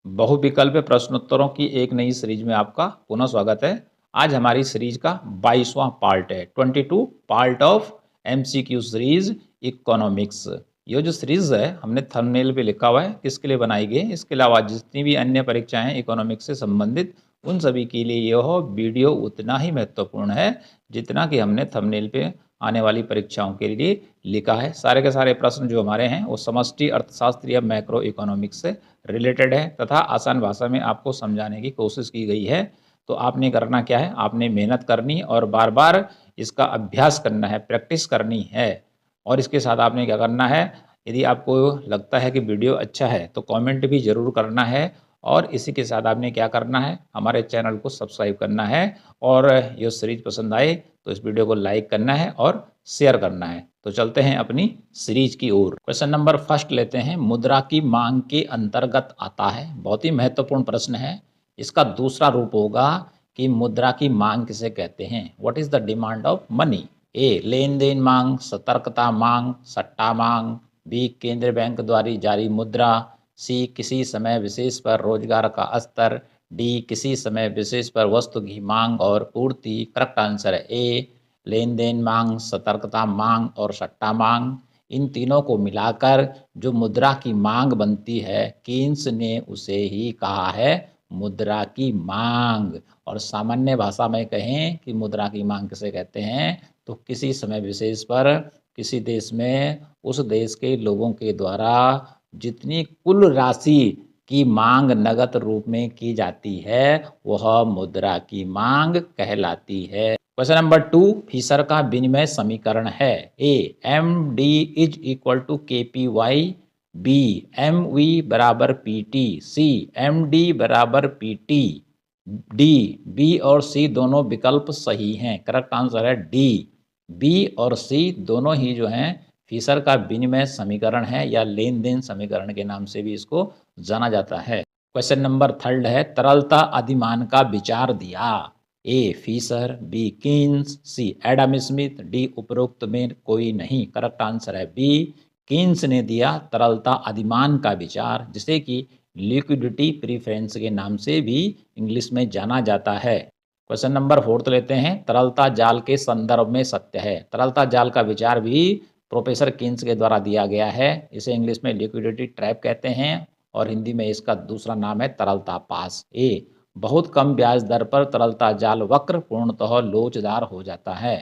बहुविकल्प प्रश्नोत्तरों की एक नई सीरीज में आपका पुनः स्वागत है। आज हमारी सीरीज का 22वां पार्ट है, 22 part of MCQ series economics. ये जो सीरीज है हमने थंबनेल पे लिखा हुआ है किसके लिए बनाई गई है। इसके अलावा जितनी भी अन्य परीक्षाएं हैं इकोनॉमिक्स से संबंधित, उन सभी के लिए यह वीडियो उतना ही महत्वपूर्ण है जितना कि हमने थंबनेल पे आने वाली परीक्षाओं के लिए लिखा है। सारे के सारे प्रश्न जो हमारे हैं वो समष्टि अर्थशास्त्र या मैक्रो इकोनॉमिक्स से रिलेटेड है तथा आसान भाषा में आपको समझाने की कोशिश की गई है। तो आपने करना क्या है, आपने मेहनत करनी और बार बार इसका अभ्यास करना है, प्रैक्टिस करनी है। और इसके साथ आपने क्या करना है, यदि आपको लगता है कि वीडियो अच्छा है तो कमेंट भी ज़रूर करना है। और इसी के साथ आपने क्या करना है, हमारे चैनल को सब्सक्राइब करना है। और ये सीरीज पसंद आए तो इस वीडियो को लाइक करना है और शेयर करना है। तो चलते हैं अपनी सीरीज की ओर। क्वेश्चन नंबर फर्स्ट लेते हैं, मुद्रा की मांग के अंतर्गत आता है। बहुत ही महत्वपूर्ण प्रश्न है। इसका दूसरा रूप होगा कि मुद्रा की मांग किसे कहते हैं। What is the demand of money. A लेन देन मांग, सतर्कता मांग, सट्टा मांग। बी केंद्र बैंक द्वारा जारी मुद्रा। सी किसी समय विशेष पर रोजगार का स्तर। डी किसी समय विशेष पर वस्तु की मांग और पूर्ति। करेक्ट आंसर है ए लेन देन मांग, सतर्कता मांग और सट्टा मांग। इन तीनों को मिलाकर जो मुद्रा की मांग बनती है, कीन्स ने उसे ही कहा है मुद्रा की मांग। और सामान्य भाषा में कहें कि मुद्रा की मांग किसे कहते हैं, तो किसी समय विशेष पर किसी देश में उस देश के लोगों के द्वारा जितनी कुल राशि की मांग नगद रूप में की जाती है वह मुद्रा की मांग कहलाती है। क्वेश्चन नंबर 2, फिशर का विनिमय समीकरण है। A M D is equal to K P Y. B M V बराबर P T. C M D बराबर पी टी। डी बी और सी दोनों विकल्प सही हैं। करेक्ट आंसर है डी। बी और सी दोनों ही जो हैं फिशर का विनिमय समीकरण है या लेन देन समीकरण के नाम से भी इसको जाना जाता है। क्वेश्चन नंबर थर्ड है, तरलता अधिमान का विचार दिया। ए फिशर, बी कीन्स, सी एडम स्मिथ, डी उपरोक्त में कोई नहीं। करेक्ट आंसर है बी कीन्स ने दिया तरलता अधिमान का विचार, जिसे कि लिक्विडिटी प्रीफरेंस के नाम से भी इंग्लिश में जाना जाता है। क्वेश्चन नंबर फोर्थ लेते हैं, तरलता जाल के संदर्भ में सत्य है। तरलता जाल का विचार भी प्रोफेसर कीन्स के द्वारा दिया गया है। इसे इंग्लिश में लिक्विडिटी ट्रैप कहते हैं और हिंदी में इसका दूसरा नाम है तरलता पास। ए बहुत कम ब्याज दर पर तरलता जाल वक्र पूर्णतः लोचदार हो जाता है।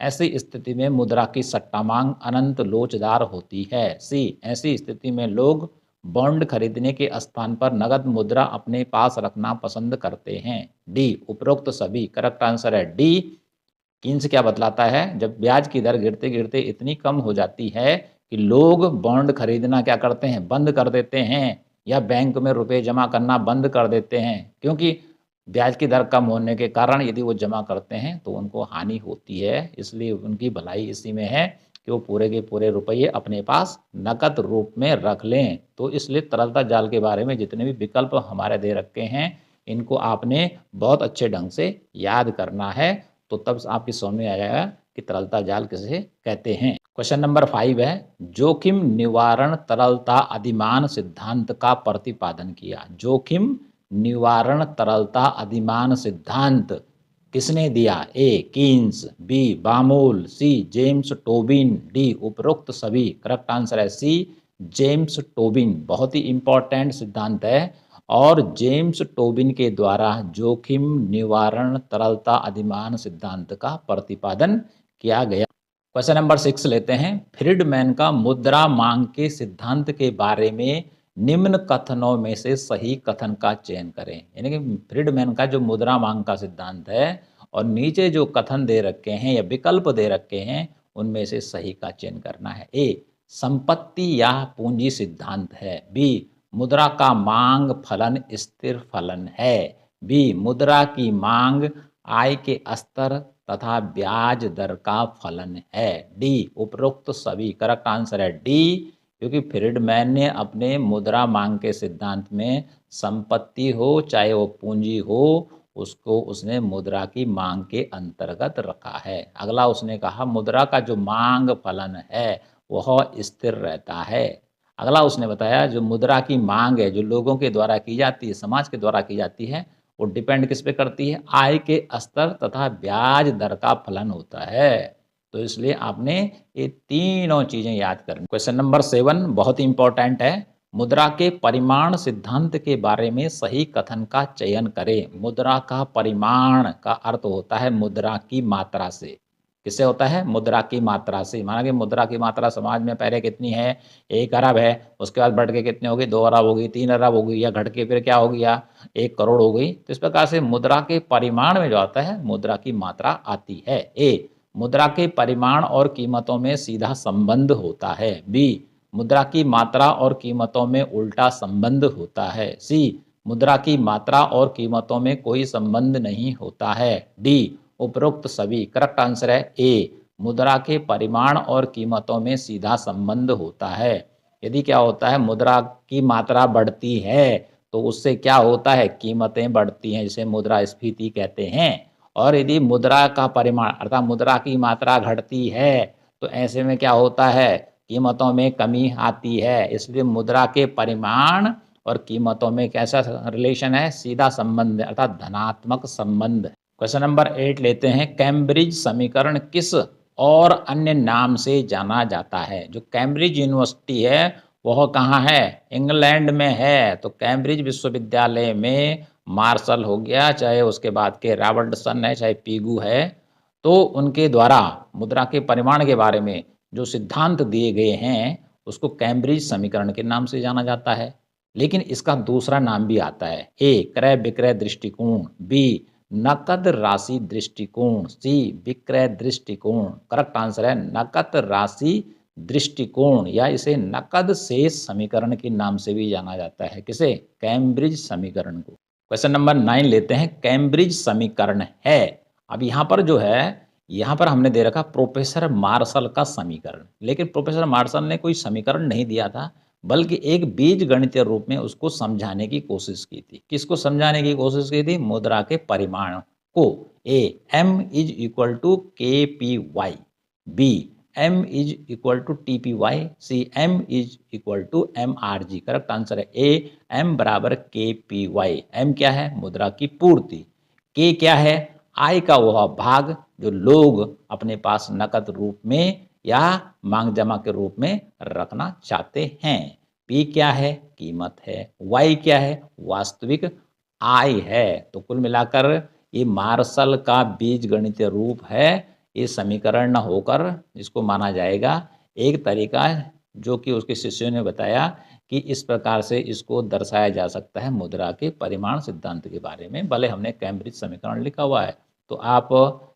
ऐसी स्थिति में मुद्रा की सट्टा मांग अनंत लोचदार होती है। सी ऐसी स्थिति में लोग बॉन्ड खरीदने के स्थान पर नगद मुद्रा अपने पास रखना पसंद करते हैं। डी उपरोक्त सभी। करेक्ट आंसर है डी। कीन्स क्या बतलाता है, जब ब्याज की दर गिरते गिरते इतनी कम हो जाती है कि लोग बॉन्ड खरीदना क्या करते हैं, बंद कर देते हैं या बैंक में रुपए जमा करना बंद कर देते हैं, क्योंकि ब्याज की दर कम होने के कारण यदि वो जमा करते हैं तो उनको हानि होती है। इसलिए उनकी भलाई इसी में है कि वो पूरे के पूरे रुपये अपने पास नकद रूप में रख लें। तो इसलिए तरलता जाल के बारे में जितने भी विकल्प हमारे दे रखे हैं इनको आपने बहुत अच्छे ढंग से याद करना है, तो तब आपकी समझ में आ जाएगा कि तरलता जाल किसे कहते हैं। क्वेश्चन नंबर 5 है, जोखिम निवारण तरलता अधिमान सिद्धांत का प्रतिपादन किया। जोखिम निवारण तरलता अधिमान सिद्धांत किसने दिया। A Keynes, B Baumol, C James Tobin, D उपरोक्त सभी। करेक्ट आंसर है सी जेम्स टोबिन। बहुत ही इंपॉर्टेंट सिद्धांत है और जेम्स टोबिन के द्वारा जोखिम निवारण तरलता अधिमान सिद्धांत का प्रतिपादन किया गया। क्वेश्चन नंबर 6 लेते हैं, फ्रीडमैन का मुद्रा मांग के सिद्धांत के बारे में निम्न कथनों में से सही कथन का चयन करें। यानी कि फ्रीडमैन का जो मुद्रा मांग का सिद्धांत है और नीचे जो कथन दे रखे हैं या विकल्प दे रखे हैं उनमें से सही का चयन करना है। ए संपत्ति या पूंजी सिद्धांत है। बी मुद्रा का मांग फलन स्थिर फलन है। बी मुद्रा की मांग आय के स्तर तथा ब्याज दर का फलन है। डी उपरोक्त सभी। करेक्ट आंसर है डी, क्योंकि फ्रीडमैन ने अपने मुद्रा मांग के सिद्धांत में संपत्ति हो चाहे वो पूंजी हो उसको उसने मुद्रा की मांग के अंतर्गत रखा है। अगला उसने कहा मुद्रा का जो मांग फलन है वह स्थिर रहता है। अगला उसने बताया जो मुद्रा की मांग है, जो लोगों के द्वारा की जाती है, समाज के द्वारा की जाती है, वो डिपेंड किस पे करती है? आय के स्तर तथा ब्याज दर का फलन होता है। तो इसलिए आपने ये तीनों चीजें याद करनी। क्वेश्चन नंबर 7 बहुत ही इंपॉर्टेंट है। मुद्रा के परिमाण सिद्धांत के बारे में सही कथन का चयन करें। मुद्रा का परिमाण का अर्थ होता है मुद्रा की मात्रा से। किससे होता है? मुद्रा की मात्रा से। माना कि मुद्रा की मात्रा समाज में पहले कितनी है? 1 अरब है, उसके बाद बढ़ के कितनी होगी? 2 अरब होगी, 3 अरब होगी, या घट के फिर क्या हो गया? 1 करोड़ हो गई। तो इस प्रकार से मुद्रा के परिमाण में जो आता है मुद्रा की मात्रा आती है। ए, मुद्रा के परिमाण और कीमतों में सीधा संबंध होता है। बी, मुद्रा की मात्रा और कीमतों में उल्टा संबंध होता है। सी, मुद्रा की मात्रा और कीमतों में कोई संबंध नहीं होता है। डी, उपरोक्त सभी। करेक्ट आंसर है ए, मुद्रा के परिमाण और कीमतों में सीधा संबंध होता है। यदि क्या होता है? मुद्रा की मात्रा बढ़ती है तो उससे क्या होता है? कीमतें बढ़ती हैं, जिसे मुद्रास्फीति कहते हैं। और यदि मुद्रा का परिमाण अर्थात मुद्रा की मात्रा घटती है तो ऐसे में क्या होता है? कीमतों में कमी आती है। इसलिए मुद्रा के परिमाण और कीमतों में कैसा रिलेशन है? सीधा संबंध है, अर्थात धनात्मक संबंध। क्वेश्चन नंबर 8 लेते हैं। कैम्ब्रिज समीकरण किस और अन्य नाम से जाना जाता है? जो कैम्ब्रिज यूनिवर्सिटी है वह कहाँ है? इंग्लैंड में है। तो कैम्ब्रिज विश्वविद्यालय में मार्शल हो गया, चाहे उसके बाद के रॉबर्टसन है, चाहे पीगू है, तो उनके द्वारा मुद्रा के परिमाण के बारे में जो सिद्धांत दिए गए हैं उसको कैम्ब्रिज समीकरण के नाम से जाना जाता है। लेकिन इसका दूसरा नाम भी आता है। ए, क्रय विक्रय दृष्टिकोण। बी, नकद राशि दृष्टिकोण। सी, विक्रय दृष्टिकोण। करेक्ट आंसर है नकद राशि दृष्टिकोण, या इसे नकद शेष समीकरण के नाम से भी जाना जाता है। किसे? कैम्ब्रिज समीकरण को। क्वेश्चन नंबर 9 लेते हैं। कैम्ब्रिज समीकरण है, अब यहाँ पर जो है, यहाँ पर हमने दे रखा प्रोफेसर मार्शल का समीकरण, लेकिन प्रोफेसर मार्शल ने कोई समीकरण नहीं दिया था, बल्कि एक बीज गणितीय रूप में उसको समझाने की कोशिश की थी। किसको समझाने की कोशिश की थी? मुद्रा के परिमाण को। A, M is equal to K P Y. B, M is equal to T P Y. C, M is equal to M R G. Correct answer है ए, एम बराबर के पी वाई। एम क्या है? मुद्रा की पूर्ति। के क्या है? आय का वह भाग जो लोग अपने पास नकद रूप में या मांग जमा के रूप में रखना चाहते हैं। पी क्या है? कीमत है। वाई क्या है? वास्तविक आय है। तो कुल मिलाकर ये मार्शल का बीज गणितीय रूप है। ये समीकरण न होकर जिसको माना जाएगा एक तरीका जो कि उसके शिष्यों ने बताया कि इस प्रकार से इसको दर्शाया जा सकता है मुद्रा के परिमाण सिद्धांत के बारे में। भले हमने कैम्ब्रिज समीकरण लिखा हुआ है, तो आप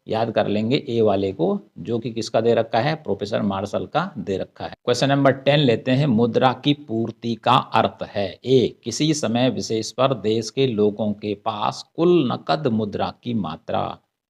याद कर लेंगे ए वाले को, जो कि किसका दे रखा है? प्रोफेसर मार्शल का दे रखा है। क्वेश्चन नंबर 10 लेते हैं। मुद्रा की पूर्ति का अर्थ है। ए, किसी समय विशेष पर देश के लोगों के पास कुल नकद मुद्रा की मात्रा।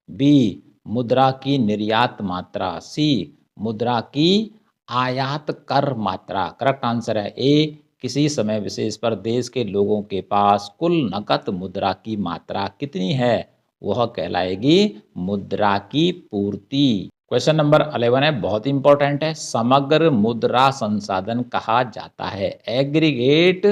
बी, मुद्रा की निर्यात मात्रा। सी, मुद्रा की आयात कर मात्रा। करेक्ट आंसर है ए, किसी समय विशेष पर देश के लोगों के पास कुल नकद मुद्रा की मात्रा कितनी है? वह कहलाएगी मुद्रा की पूर्ति। क्वेश्चन नंबर 11 है, बहुत इंपॉर्टेंट है। समग्र मुद्रा संसाधन कहा जाता है। Aggregate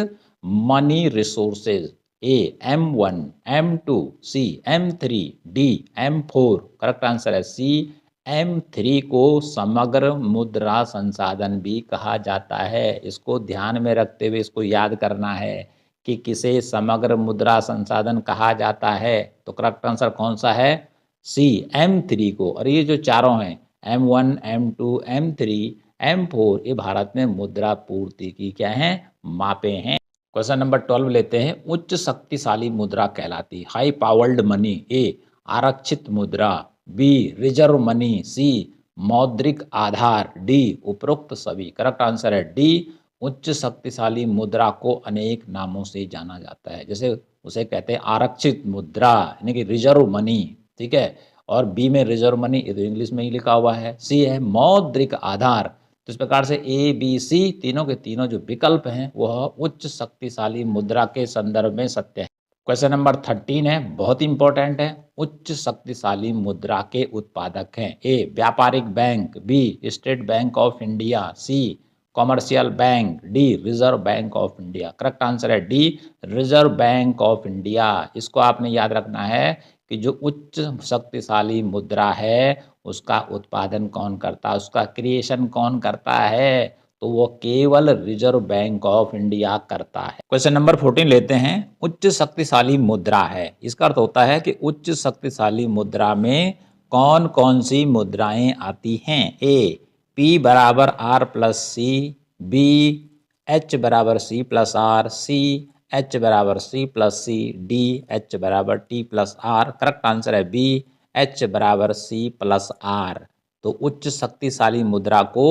money resources. A, M1, M2, C, M3, D, M4। Correct answer है सी, M3 को समग्र मुद्रा संसाधन भी कहा जाता है। इसको ध्यान में रखते हुए इसको याद करना है कि किसे समग्र मुद्रा संसाधन कहा जाता है। तो करेक्ट आंसर कौन सा है? सी, M3 को। और ये जो चारों हैं M1, M2, M3, M4, ये भारत में मुद्रा पूर्ति की क्या है? मापे हैं। क्वेश्चन नंबर 12 लेते हैं। उच्च शक्तिशाली मुद्रा कहलाती। High powered money. ए, आरक्षित मुद्रा। B, reserve money. सी, मौद्रिक आधार। डी, उपरोक्त सभी। करेक्ट आंसर है डी, उच्च शक्तिशाली मुद्रा को अनेक नामों से जाना जाता है। जैसे उसे कहते हैं आरक्षित मुद्रा, यानी कि रिजर्व मनी। ठीक है। और बी में रिजर्व मनी, ये तो इंग्लिश में ही लिखा हुआ है। सी है मौद्रिक आधार। तो इस प्रकार से ए, बी, सी तीनों के तीनों जो विकल्प हैं वह उच्च शक्तिशाली मुद्रा के संदर्भ में सत्य है। क्वेश्चन नंबर 13 है, बहुत इंपॉर्टेंट है। उच्च शक्तिशाली मुद्रा के उत्पादक हैं। ए, व्यापारिक bank. B, State Bank of India. C, commercial bank, D Reserve Bank of India. Correct answer है D Reserve Bank of India. इसको आपने याद रखना है कि जो उच्च शक्तिशाली मुद्रा है उसका उत्पादन कौन करता है, उसका क्रिएशन कौन करता है, तो वो केवल रिजर्व बैंक ऑफ इंडिया करता है। क्वेश्चन नंबर 14 लेते हैं। उच्च शक्तिशाली मुद्रा है, इसका अर्थ होता है कि उच्च शक्तिशाली मुद्रा में कौन कौन सी मुद्राएं आती हैं। ए पी बराबर R plus C, B H बराबर C plus R, C H बराबर C plus C, D H बराबर T plus R. Correct answer है बी एच बराबर सी प्लस आर। तो उच्च शक्तिशाली मुद्रा को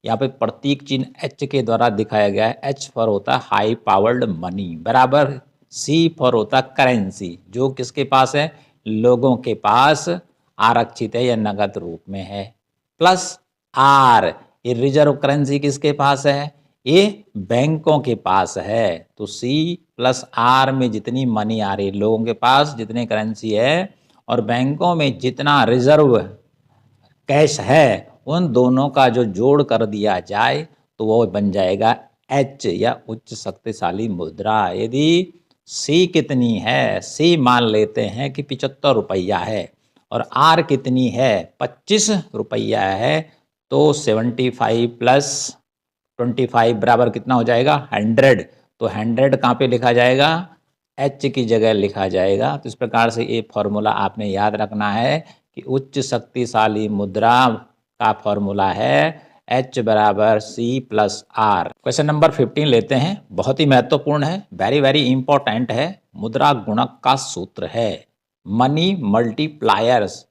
यहाँ पे प्रतीक चिन्ह एच के द्वारा दिखाया गया है। एच फॉर होता है हाई पावर्ड मनी, बराबर सी फॉर होता है करेंसी, जो किसके पास है, लोगों के पास आरक्षित है या नगद रूप में है, प्लस आर ये रिजर्व करेंसी किसके पास है, ये बैंकों के पास है। तो सी प्लस आर में जितनी मनी आ रही है लोगों के पास, जितनी करेंसी है, और बैंकों में जितना रिजर्व कैश है, उन दोनों का जो जोड़ कर दिया जाए तो वो बन जाएगा एच या उच्च शक्तिशाली मुद्रा। यदि सी कितनी है, सी मान लेते हैं कि 75 रुपया है और आर कितनी है 25 रुपया है, तो 75 प्लस 25 बराबर कितना हो जाएगा 100। तो 100 कहाँ पे लिखा जाएगा, एच की जगह लिखा जाएगा। तो इस प्रकार से ये फॉर्मूला आपने याद रखना है कि उच्च शक्तिशाली मुद्रा का फॉर्मूला है एच बराबर C plus R. Question number 15 लेते हैं, बहुत ही महत्वपूर्ण है, वेरी वेरी इंपॉर्टेंट है। मुद्रा गुणक का सूत्र है मनी मल्टीप्लायर्स।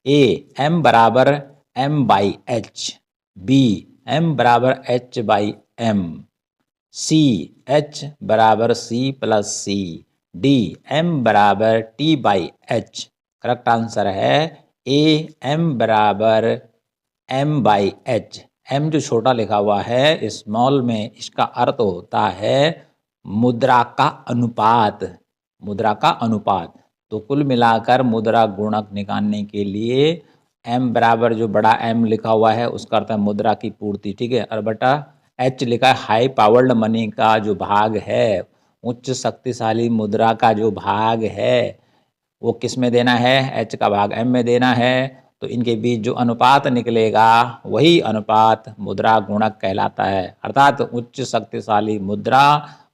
ए एम बराबर M by H, B M बराबर H by M, C H बराबर C plus C, D M बराबर T by H. Correct answer है ए एम बराबर एम बाई एच। एम जो छोटा लिखा हुआ है स्मॉल में, इसका अर्थ होता है मुद्रा का अनुपात, मुद्रा का अनुपात। तो कुल मिलाकर मुद्रा गुणक निकालने के लिए एम बराबर जो बड़ा एम लिखा हुआ है उसका अर्थ है मुद्रा की पूर्ति, ठीक है, और बटा एच लिखा है हाई पावर्ड मनी का जो भाग है, उच्च शक्तिशाली मुद्रा का जो भाग है वो किस में देना है, एच का भाग एम में देना है। तो इनके बीच जो अनुपात निकलेगा वही अनुपात मुद्रा गुणक कहलाता है। अर्थात उच्च शक्तिशाली मुद्रा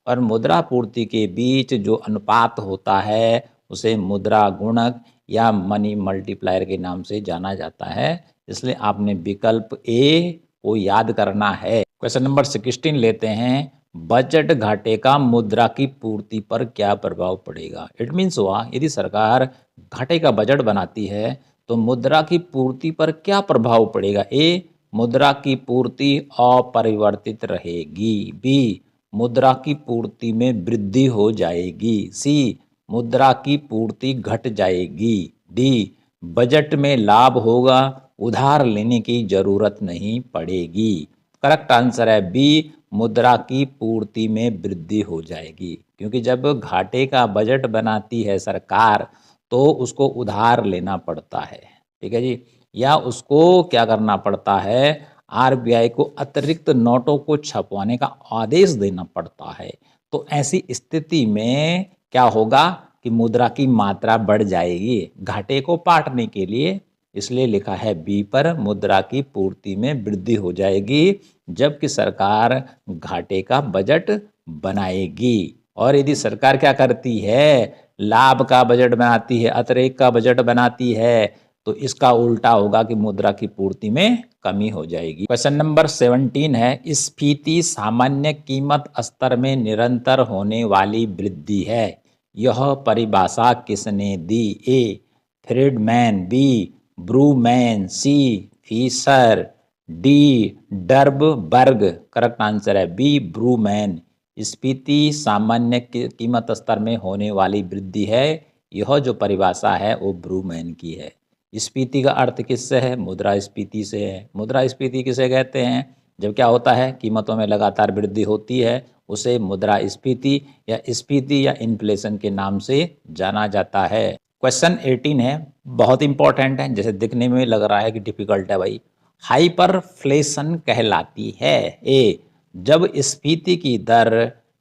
और मुद्रा पूर्ति के बीच जो अनुपात होता है उसे मुद्रा गुणक या मनी मल्टीप्लायर के नाम से जाना जाता है। इसलिए आपने विकल्प ए को याद करना है। क्वेश्चन नंबर 16 लेते हैं, बजट घाटे का मुद्रा की पूर्ति पर क्या प्रभाव पड़ेगा। इट मीन्स हुआ यदि सरकार घाटे का बजट बनाती है तो मुद्रा की पूर्ति पर क्या प्रभाव पड़ेगा। ए मुद्रा की पूर्ति अपरिवर्तित रहेगी, बी मुद्रा की पूर्ति में वृद्धि हो जाएगी, सी मुद्रा की पूर्ति घट जाएगी, डी बजट में लाभ होगा, उधार लेने की जरूरत नहीं पड़ेगी। करेक्ट आंसर है बी मुद्रा की पूर्ति में वृद्धि हो जाएगी, क्योंकि जब घाटे का बजट बनाती है सरकार तो उसको उधार लेना पड़ता है, ठीक है जी, या उसको क्या करना पड़ता है, आरबीआई को अतिरिक्त नोटों को छपवाने का आदेश देना पड़ता है। तो ऐसी स्थिति में क्या होगा कि मुद्रा की मात्रा बढ़ जाएगी घाटे को पाटने के लिए। इसलिए लिखा है बी पर मुद्रा की पूर्ति में वृद्धि हो जाएगी जबकि सरकार घाटे का बजट बनाएगी। और यदि सरकार क्या करती है, लाभ का बजट बनाती है, अतिरेक का बजट बनाती है, तो इसका उल्टा होगा कि मुद्रा की पूर्ति में कमी हो जाएगी। क्वेश्चन नंबर 17 है, स्फीति सामान्य कीमत स्तर में निरंतर होने वाली वृद्धि है, यह परिभाषा किसने दी। ए फ्रीडमैन, बी ब्रूमैन, सी फीसर, डी डर्बबर्ग। करेक्ट आंसर है बी ब्रूमैन। स्फीति सामान्य कीमत स्तर में होने वाली वृद्धि है, यह जो परिभाषा है वो ब्रूमैन की है। स्फीति का अर्थ किससे है, मुद्रा स्फीति से है। मुद्रा स्फीति किसे कहते हैं, जब क्या होता है कीमतों में लगातार वृद्धि होती है उसे मुद्रा स्फीति या इन्फ्लेशन के नाम से जाना जाता है। क्वेश्चन 18 है, बहुत इंपॉर्टेंट है, जैसे दिखने में लग रहा है कि डिफिकल्ट है भाई, हाइपरफ्लेशन कहलाती है? ए, जब स्फीति की दर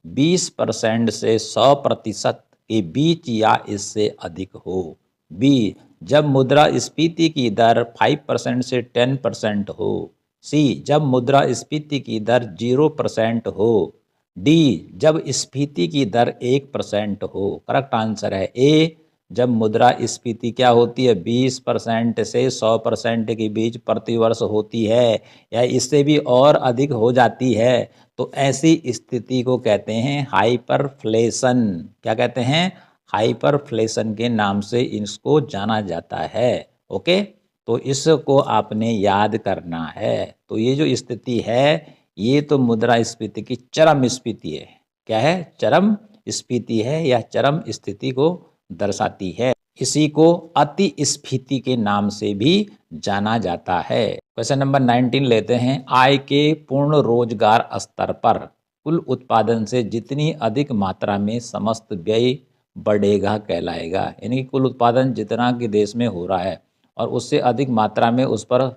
20% से 100% के बीच या इससे अधिक हो। बी, जब मुद्रास्फीति की दर 5% से 10% हो। सी, जब मुद्रास्फीति की दर 0% हो। डी, जब स्फीति की दर 1% हो। करेक्ट आंसर है ए, जब मुद्रास्फीति क्या होती है 20% से 100% के बीच प्रतिवर्ष होती है या इससे भी और अधिक हो जाती है, तो ऐसी स्थिति को कहते हैं हाइपरफ्लेशन। क्या कहते हैं? हाइपरफ्लेशन के नाम से इसको जाना जाता है। ओके, तो इसको आपने याद करना है। तो ये जो स्थिति है ये तो मुद्रास्फीति की चरम स्थिति है। क्या है? चरम स्थिति है या चरम स्थिति को दर्शाती है। इसी को अति स्फीति के नाम से भी जाना जाता है। क्वेश्चन नंबर 19 लेते हैं। आय के पूर्ण रोजगार स्तर पर कुल उत्पादन से जितनी अधिक मात्रा में समस्त व्यय बढ़ेगा कहलाएगा। यानी कि कुल उत्पादन जितना कि देश में हो रहा है और उससे अधिक मात्रा में उस पर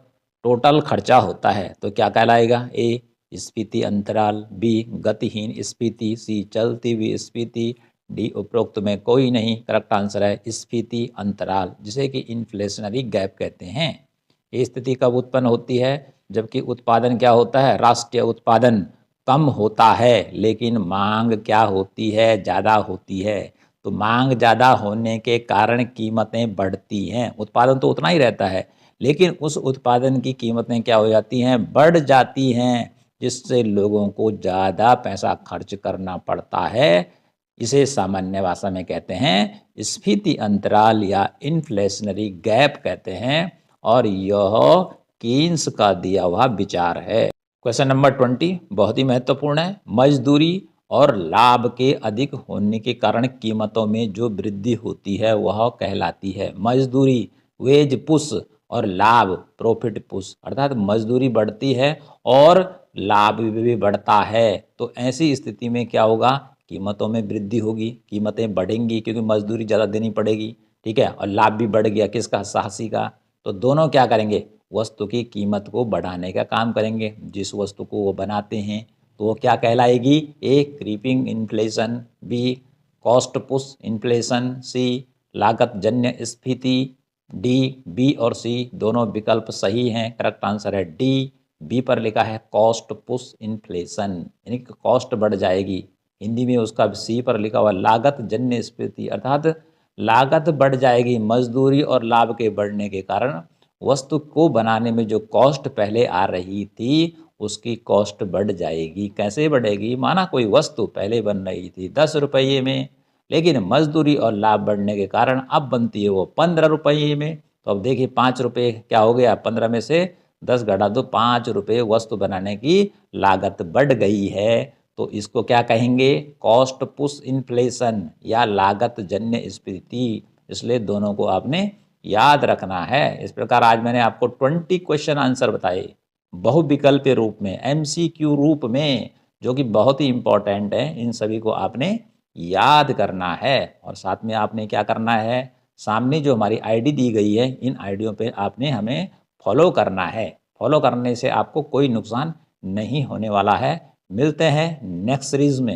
टोटल खर्चा होता है तो क्या कहलाएगा? ए, स्फीति अंतराल। बी, गतिहीन स्फीति। सी, चलती हुई स्फीति। डी, उपरोक्त में कोई नहीं। करेक्ट आंसर है स्फीति अंतराल, जिसे कि इन्फ्लेशनरी गैप कहते हैं। ये स्थिति कब उत्पन्न होती है? जबकि उत्पादन क्या होता है? राष्ट्रीय उत्पादन कम होता है लेकिन मांग क्या होती है? ज़्यादा होती है। तो मांग ज़्यादा होने के कारण कीमतें बढ़ती हैं। उत्पादन तो उतना ही रहता है लेकिन उस उत्पादन की कीमतें क्या हो जाती हैं? बढ़ जाती हैं, जिससे लोगों को ज़्यादा पैसा खर्च करना पड़ता है। इसे सामान्य भाषा में कहते हैं स्फीति अंतराल या इन्फ्लेशनरी गैप कहते हैं और यह कीन्स का दिया हुआ विचार है। क्वेश्चन नंबर 20 बहुत ही महत्वपूर्ण है। मजदूरी और लाभ के अधिक होने के कारण कीमतों में जो वृद्धि होती है वह कहलाती है। मजदूरी वेज पुश और लाभ प्रॉफिट पुश, अर्थात मजदूरी बढ़ती है और लाभ भी बढ़ता है। तो ऐसी स्थिति में क्या होगा? कीमतों में वृद्धि होगी, कीमतें बढ़ेंगी क्योंकि मजदूरी ज़्यादा देनी पड़ेगी। ठीक है, और लाभ भी बढ़ गया किसका? साहसी का। तो दोनों क्या करेंगे? वस्तु की कीमत को बढ़ाने का काम करेंगे। जिस वस्तु को वो बनाते हैं तो वो क्या कहलाएगी? A, creeping inflation. B, cost push inflation. C, लागत जन्य स्फीति। डी, बी और सी दोनों विकल्प सही हैं। करेक्ट आंसर है डी, बी पर लिखा है कॉस्ट पुश इन्फ्लेशन, यानी कि कॉस्ट बढ़ जाएगी। हिंदी में उसका सी पर लिखा हुआ लागत जन्य स्फीति, अर्थात लागत बढ़ जाएगी। मजदूरी और लाभ के बढ़ने के कारण वस्तु को बनाने में जो कॉस्ट पहले आ रही थी उसकी कॉस्ट बढ़ जाएगी। कैसे बढ़ेगी? माना कोई वस्तु पहले बन रही थी 10 रुपये में, लेकिन मजदूरी और लाभ बढ़ने के कारण अब बनती है वो 15 रुपये में। तो अब देखिए 5 रुपये क्या हो गया? 15 में से 10 घटा दो, 5 रुपये वस्तु बनाने की लागत बढ़ गई है। तो इसको क्या कहेंगे? कॉस्ट पुश इन्फ्लेशन या लागत जन्य स्फीति। इसलिए दोनों को आपने याद रखना है। इस प्रकार आज मैंने आपको 20 क्वेश्चन आंसर बताए बहुविकल्पीय रूप में, MCQ रूप में, जो कि बहुत ही इंपॉर्टेंट है। इन सभी को आपने याद करना है और साथ में आपने क्या करना है? सामने जो हमारी आईडी दी गई है इन आईडियों पे आपने हमें फॉलो करना है। फॉलो करने से आपको कोई नुकसान नहीं होने वाला है। मिलते हैं नेक्स्ट सीरीज में।